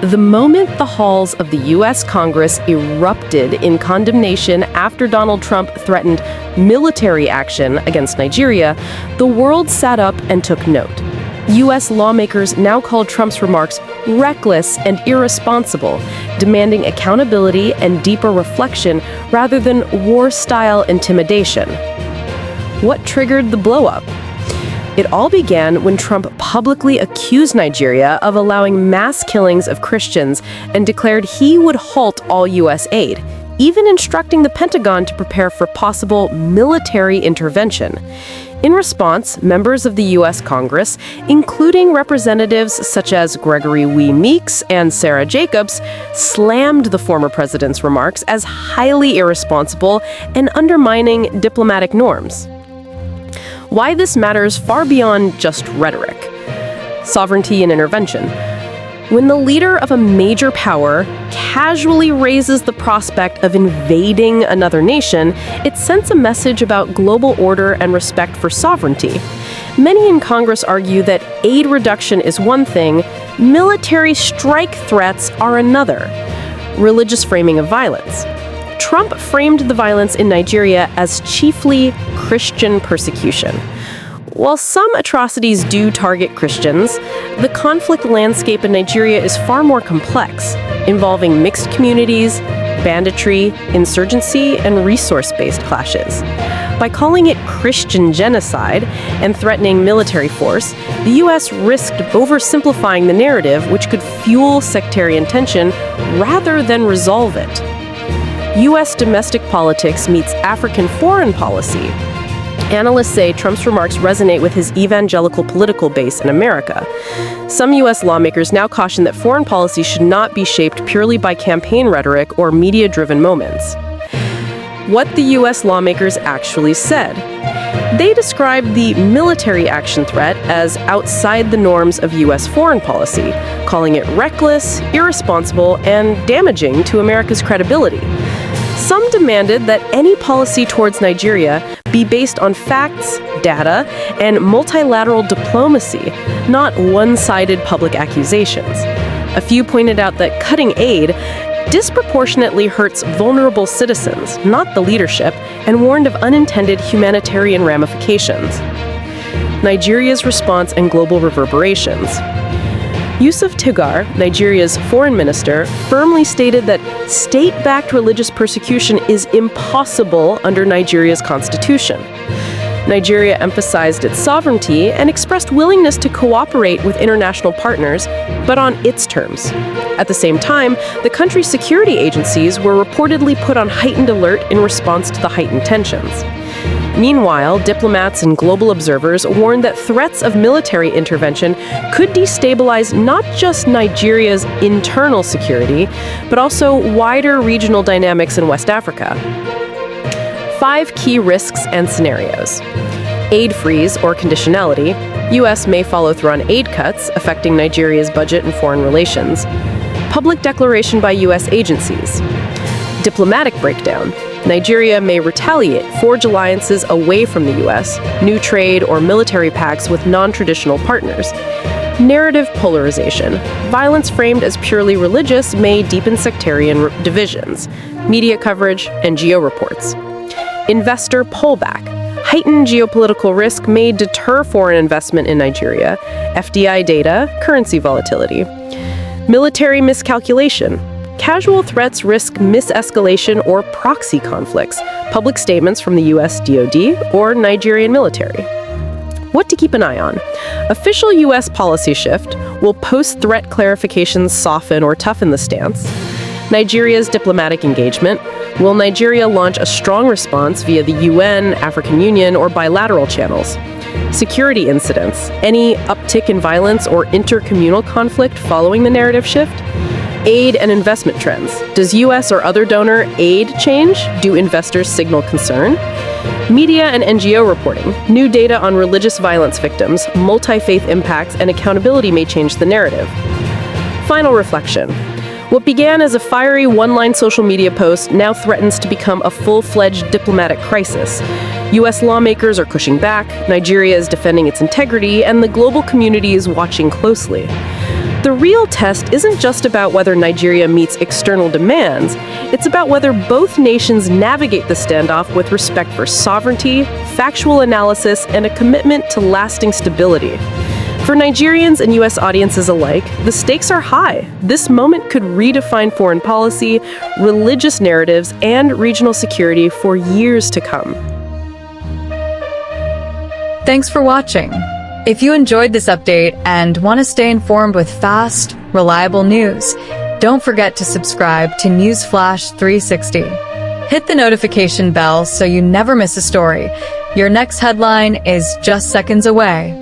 The moment the halls of the U.S. Congress erupted in condemnation after Donald Trump threatened military action against Nigeria, the world sat up and took note. U.S. lawmakers now called Trump's remarks reckless and irresponsible, demanding accountability and deeper reflection rather than war-style intimidation. What triggered the blow-up? It all began when Trump publicly accused Nigeria of allowing mass killings of Christians and declared he would halt all U.S. aid, even instructing the Pentagon to prepare for possible military intervention. In response, members of the U.S. Congress, including representatives such as Gregory W. Meeks and Sarah Jacobs, slammed the former president's remarks as highly irresponsible and undermining diplomatic norms. Why this matters far beyond just rhetoric. Sovereignty and intervention. When the leader of a major power casually raises the prospect of invading another nation, it sends a message about global order and respect for sovereignty. Many in Congress argue that aid reduction is one thing, military strike threats are another. Religious framing of violence. Trump framed the violence in Nigeria as chiefly Christian persecution. While some atrocities do target Christians, the conflict landscape in Nigeria is far more complex, involving mixed communities, banditry, insurgency, and resource-based clashes. By calling it Christian genocide and threatening military force, the U.S. risked oversimplifying the narrative, which could fuel sectarian tension rather than resolve it. U.S. domestic politics meets African foreign policy. Analysts say Trump's remarks resonate with his evangelical political base in America. Some U.S. lawmakers now caution that foreign policy should not be shaped purely by campaign rhetoric or media-driven moments. What the U.S. lawmakers actually said. They described the military action threat as outside the norms of U.S. foreign policy, calling it reckless, irresponsible, and damaging to America's credibility. Some demanded that any policy towards Nigeria be based on facts, data, and multilateral diplomacy, not one-sided public accusations. A few pointed out that cutting aid disproportionately hurts vulnerable citizens, not the leadership, and warned of unintended humanitarian ramifications. Nigeria's response and global reverberations. Yusuf Tigar, Nigeria's foreign minister, firmly stated that state-backed religious persecution is impossible under Nigeria's constitution. Nigeria emphasized its sovereignty and expressed willingness to cooperate with international partners, but on its terms. At the same time, the country's security agencies were reportedly put on heightened alert in response to the heightened tensions. Meanwhile, diplomats and global observers warned that threats of military intervention could destabilize not just Nigeria's internal security, but also wider regional dynamics in West Africa. 5 key risks and scenarios. Aid freeze or conditionality. U.S. may follow through on aid cuts, affecting Nigeria's budget and foreign relations. Public declaration by U.S. agencies. Diplomatic breakdown. Nigeria may retaliate, forge alliances away from the U.S., new trade or military pacts with non-traditional partners. Narrative polarization. Violence framed as purely religious may deepen sectarian divisions. Media coverage and geo-reports. Investor pullback. Heightened geopolitical risk may deter foreign investment in Nigeria. FDI data, currency volatility. Military miscalculation. Casual threats risk misescalation or proxy conflicts, public statements from the U.S. DoD or Nigerian military. What to keep an eye on. Official U.S. policy shift. Will post-threat clarifications soften or toughen the stance? Nigeria's diplomatic engagement. Will Nigeria launch a strong response via the UN, African Union, or bilateral channels? Security incidents. Any uptick in violence or intercommunal conflict following the narrative shift? Aid and investment trends. Does U.S. or other donor aid change? Do investors signal concern? Media and NGO reporting. New data on religious violence victims, multi-faith impacts, and accountability may change the narrative. Final reflection. What began as a fiery one-line social media post now threatens to become a full-fledged diplomatic crisis. U.S. lawmakers are pushing back, Nigeria is defending its integrity, and the global community is watching closely. The real test isn't just about whether Nigeria meets external demands, it's about whether both nations navigate the standoff with respect for sovereignty, factual analysis, and a commitment to lasting stability. For Nigerians and U.S. audiences alike, the stakes are high. This moment could redefine foreign policy, religious narratives, and regional security for years to come. Thanks for watching. If you enjoyed this update and want to stay informed with fast, reliable news, don't forget to subscribe to Newsflash 360. Hit the notification bell so you never miss a story. Your next headline is just seconds away.